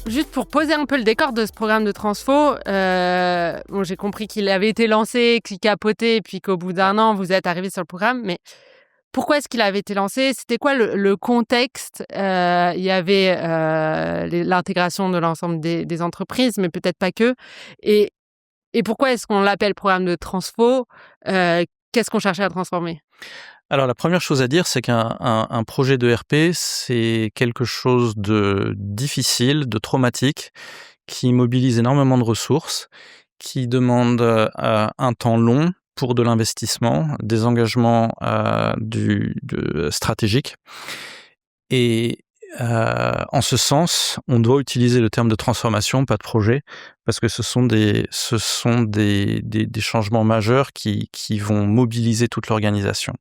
Juste pour poser un peu le décor de ce programme de transfo, j'ai compris qu'il avait été lancé, qu'il capotait et puis qu'au bout d'un an, vous êtes arrivés sur le programme. Mais pourquoi est-ce qu'il avait été lancé? C'était quoi le contexte? Il y avait l'intégration de l'ensemble des entreprises, mais peut-être pas que. Et, et pourquoi est-ce qu'on l'appelle programme de transfo? Qu'est-ce qu'on cherchait à transformer? Alors la première chose à dire, c'est qu'un projet de RP, c'est quelque chose de difficile, de traumatique, qui mobilise énormément de ressources, qui demande un temps long pour de l'investissement, des engagements stratégiques. Et en ce sens, on doit utiliser le terme de transformation, pas de projet, parce que ce sont des changements majeurs qui vont mobiliser toute l'organisation.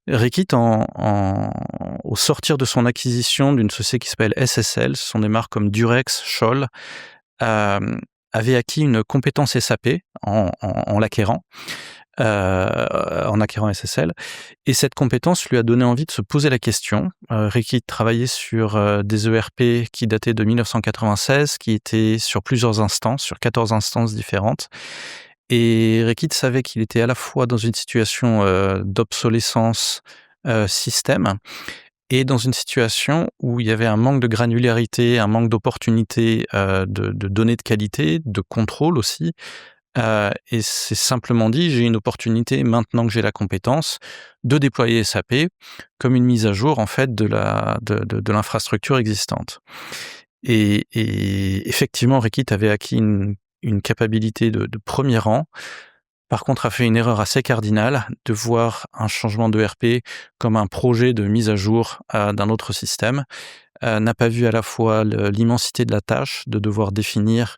Reckitt, au sortir de son acquisition d'une société qui s'appelle SSL, ce sont des marques comme Durex, Scholl, avait acquis une compétence SAP en l'acquérant. En acquérant SSL, et cette compétence lui a donné envie de se poser la question. Reckitt travaillait sur des ERP qui dataient de 1996, qui étaient sur plusieurs instances, sur 14 instances différentes, et Reckitt savait qu'il était à la fois dans une situation d'obsolescence système, et dans une situation où il y avait un manque de granularité, un manque d'opportunités de données de qualité, de contrôle aussi. Et c'est simplement dit, j'ai une opportunité, maintenant que j'ai la compétence, de déployer SAP comme une mise à jour en fait de l'infrastructure existante. Et effectivement, Reckitt avait acquis une capacité de premier rang. Par contre, a fait une erreur assez cardinale de voir un changement de RP comme un projet de mise à jour d'un autre système. N'a pas vu à la fois l'immensité de la tâche, de devoir définir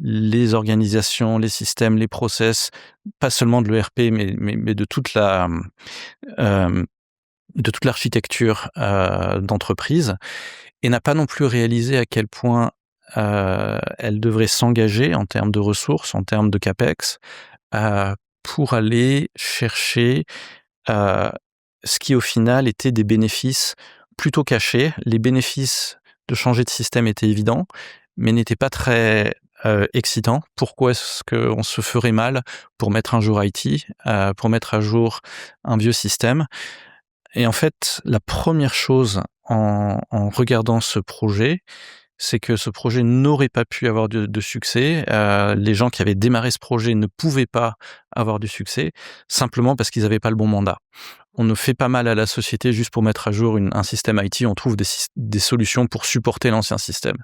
les organisations, les systèmes, les process, pas seulement de l'ERP, mais de toute l'architecture d'entreprise, et n'a pas non plus réalisé à quel point elle devrait s'engager en termes de ressources, en termes de CAPEX, pour aller chercher ce qui au final étaient des bénéfices plutôt cachés. Les bénéfices de changer de système étaient évidents, mais n'étaient pas très excitant. Pourquoi est-ce qu'on se ferait mal pour mettre un jour IT, pour mettre à jour un vieux système? Et en fait, la première chose en regardant ce projet, c'est que ce projet n'aurait pas pu avoir de succès. Les gens qui avaient démarré ce projet ne pouvaient pas avoir du succès, simplement parce qu'ils n'avaient pas le bon mandat. On ne fait pas mal à la société juste pour mettre à jour un système IT, on trouve des solutions pour supporter l'ancien système.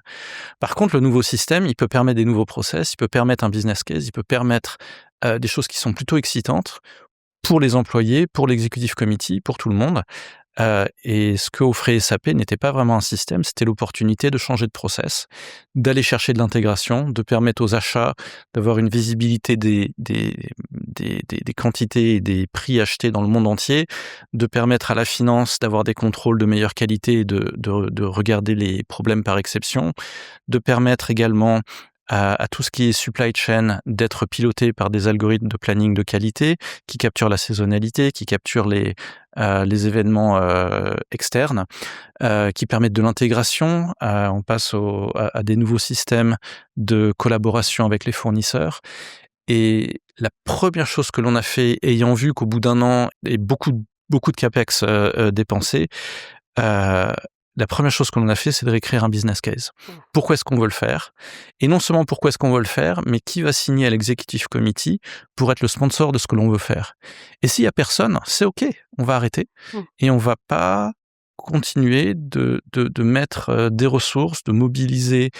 Par contre, le nouveau système, il peut permettre des nouveaux process, il peut permettre un business case, il peut permettre des choses qui sont plutôt excitantes pour les employés, pour l'executive committee, pour tout le monde. Et ce que offrait SAP n'était pas vraiment un système, c'était l'opportunité de changer de process, d'aller chercher de l'intégration, de permettre aux achats d'avoir une visibilité des quantités et des prix achetés dans le monde entier, de permettre à la finance d'avoir des contrôles de meilleure qualité et de regarder les problèmes par exception, de permettre également à tout ce qui est supply chain d'être piloté par des algorithmes de planning de qualité qui capturent la saisonnalité, qui capturent les événements externes, qui permettent de l'intégration. On passe à des nouveaux systèmes de collaboration avec les fournisseurs. Et la première chose que l'on a fait, ayant vu qu'au bout d'un an, et beaucoup de CAPEX dépensés, la première chose qu'on a fait, c'est de réécrire un business case. Pourquoi est-ce qu'on veut le faire? Et non seulement pourquoi est-ce qu'on veut le faire, mais qui va signer à l'executive committee pour être le sponsor de ce que l'on veut faire. Et s'il y a personne, c'est OK, on va arrêter. Et on va pas continuer de mettre des ressources, de mobiliser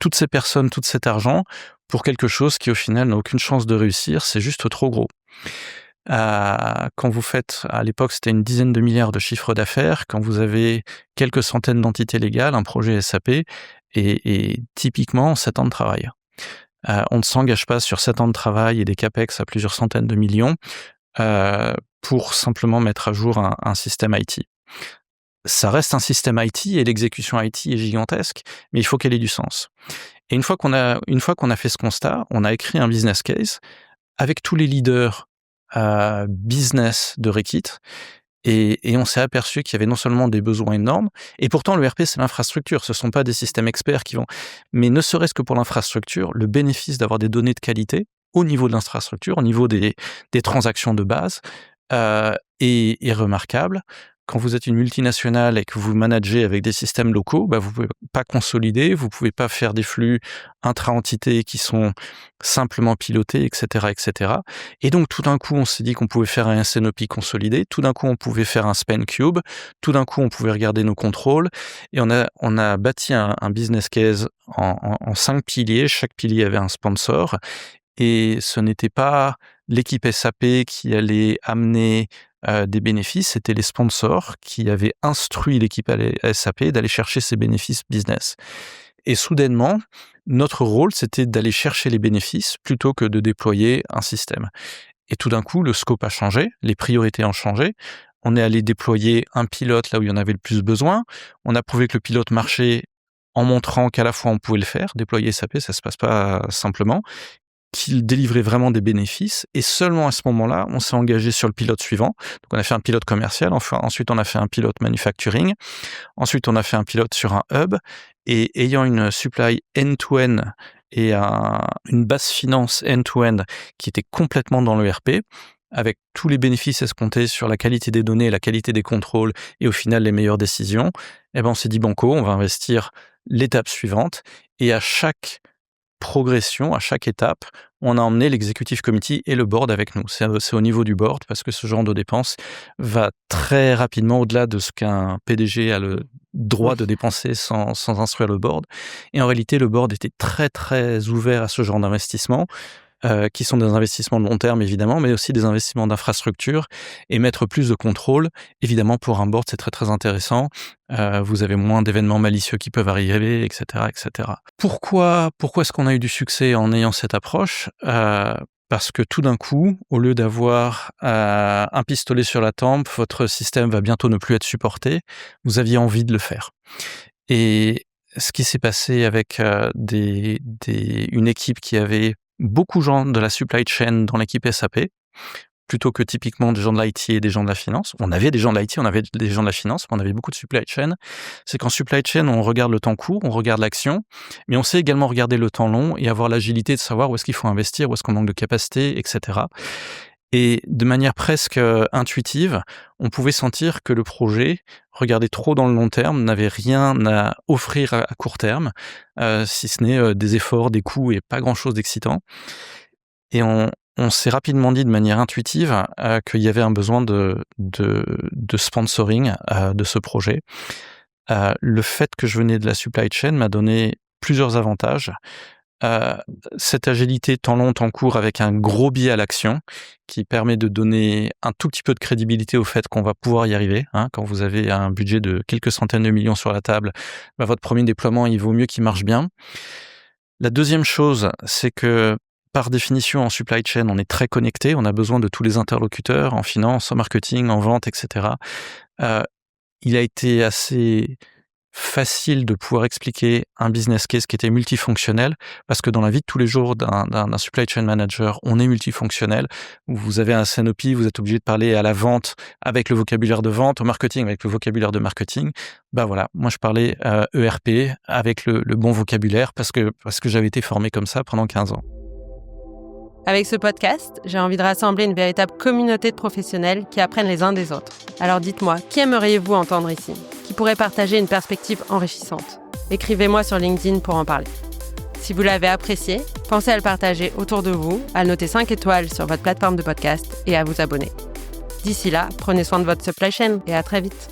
toutes ces personnes, tout cet argent pour quelque chose qui au final n'a aucune chance de réussir, c'est juste trop gros. Quand vous faites, à l'époque c'était une dizaine de milliards de chiffre d'affaires, quand vous avez quelques centaines d'entités légales, un projet SAP, et typiquement 7 ans de travail. On ne s'engage pas sur 7 ans de travail et des CAPEX à plusieurs centaines de millions pour simplement mettre à jour un système IT. Ça reste un système IT et l'exécution IT est gigantesque, mais il faut qu'elle ait du sens. Et une fois qu'on a fait ce constat, on a écrit un business case avec tous les leaders business de Reckitt, Et on s'est aperçu qu'il y avait non seulement des besoins énormes, et pourtant l'ERP, c'est l'infrastructure, ce ne sont pas des systèmes experts qui vont... Mais ne serait-ce que pour l'infrastructure, le bénéfice d'avoir des données de qualité au niveau de l'infrastructure, au niveau des transactions de base, est remarquable. Quand vous êtes une multinationale et que vous managez avec des systèmes locaux, vous ne pouvez pas consolider, vous ne pouvez pas faire des flux intra-entités qui sont simplement pilotés, etc., etc. Et donc, tout d'un coup, on s'est dit qu'on pouvait faire un SNOP consolidé, tout d'un coup, on pouvait faire un Spend Cube, tout d'un coup, on pouvait regarder nos contrôles, et on a bâti un business case en 5 piliers. Chaque pilier avait un sponsor, et ce n'était pas l'équipe SAP qui allait amener des bénéfices, c'était les sponsors qui avaient instruit l'équipe SAP d'aller chercher ces bénéfices business. Et soudainement, notre rôle, c'était d'aller chercher les bénéfices plutôt que de déployer un système. Et tout d'un coup, le scope a changé, les priorités ont changé. On est allé déployer un pilote là où il y en avait le plus besoin. On a prouvé que le pilote marchait en montrant qu'à la fois on pouvait le faire. Déployer SAP, ça se passe pas simplement. Qu'il délivrait vraiment des bénéfices, et seulement à ce moment-là, on s'est engagé sur le pilote suivant. Donc on a fait un pilote commercial, ensuite on a fait un pilote manufacturing, ensuite on a fait un pilote sur un hub, et ayant une supply end-to-end et une base finance end-to-end qui était complètement dans l'ERP, avec tous les bénéfices escomptés sur la qualité des données, la qualité des contrôles, et au final les meilleures décisions, on s'est dit banco, on va investir l'étape suivante, et à chaque progression, à chaque étape, on a emmené l'executive committee et le board avec nous. C'est au niveau du board, parce que ce genre de dépense va très rapidement au-delà de ce qu'un PDG a le droit de dépenser sans instruire le board. Et en réalité, le board était très très ouvert à ce genre d'investissement, qui sont des investissements de long terme évidemment, mais aussi des investissements d'infrastructure, et mettre plus de contrôle. Évidemment, pour un board, c'est très très intéressant. Vous avez moins d'événements malicieux qui peuvent arriver, etc., etc. Pourquoi est-ce qu'on a eu du succès en ayant cette approche ? Parce que tout d'un coup, au lieu d'avoir un pistolet sur la tempe, votre système va bientôt ne plus être supporté, vous aviez envie de le faire. Et ce qui s'est passé avec une équipe qui avait beaucoup de gens de la supply chain dans l'équipe SAP, plutôt que typiquement des gens de l'IT et des gens de la finance. On avait des gens de l'IT, on avait des gens de la finance, mais on avait beaucoup de supply chain. C'est qu'en supply chain, on regarde le temps court, on regarde l'action, mais on sait également regarder le temps long et avoir l'agilité de savoir où est-ce qu'il faut investir, où est-ce qu'on manque de capacité, etc. Et de manière presque intuitive, on pouvait sentir que le projet, regardé trop dans le long terme, n'avait rien à offrir à court terme, si ce n'est des efforts, des coûts et pas grand-chose d'excitant. Et on s'est rapidement dit de manière intuitive qu'il y avait un besoin de sponsoring de ce projet. Le fait que je venais de la supply chain m'a donné plusieurs avantages. Cette agilité temps long, temps court, avec un gros biais à l'action qui permet de donner un tout petit peu de crédibilité au fait qu'on va pouvoir y arriver. Quand vous avez un budget de quelques centaines de millions sur la table, votre premier déploiement, il vaut mieux qu'il marche bien. La deuxième chose, c'est que par définition, en supply chain, on est très connecté, on a besoin de tous les interlocuteurs, en finance, en marketing, en vente, etc. Il a été assez facile de pouvoir expliquer un business case qui était multifonctionnel, parce que dans la vie de tous les jours d'un supply chain manager, on est multifonctionnel. Vous avez un SNOP, vous êtes obligé de parler à la vente avec le vocabulaire de vente, au marketing avec le vocabulaire de marketing. Voilà, moi je parlais ERP avec le bon vocabulaire, parce que j'avais été formé comme ça pendant 15 ans. Avec ce podcast, j'ai envie de rassembler une véritable communauté de professionnels qui apprennent les uns des autres. Alors dites-moi, qui aimeriez-vous entendre ici ? Qui pourrait partager une perspective enrichissante ? Écrivez-moi sur LinkedIn pour en parler. Si vous l'avez apprécié, pensez à le partager autour de vous, à le noter 5 étoiles sur votre plateforme de podcast et à vous abonner. D'ici là, prenez soin de votre supply chain et à très vite.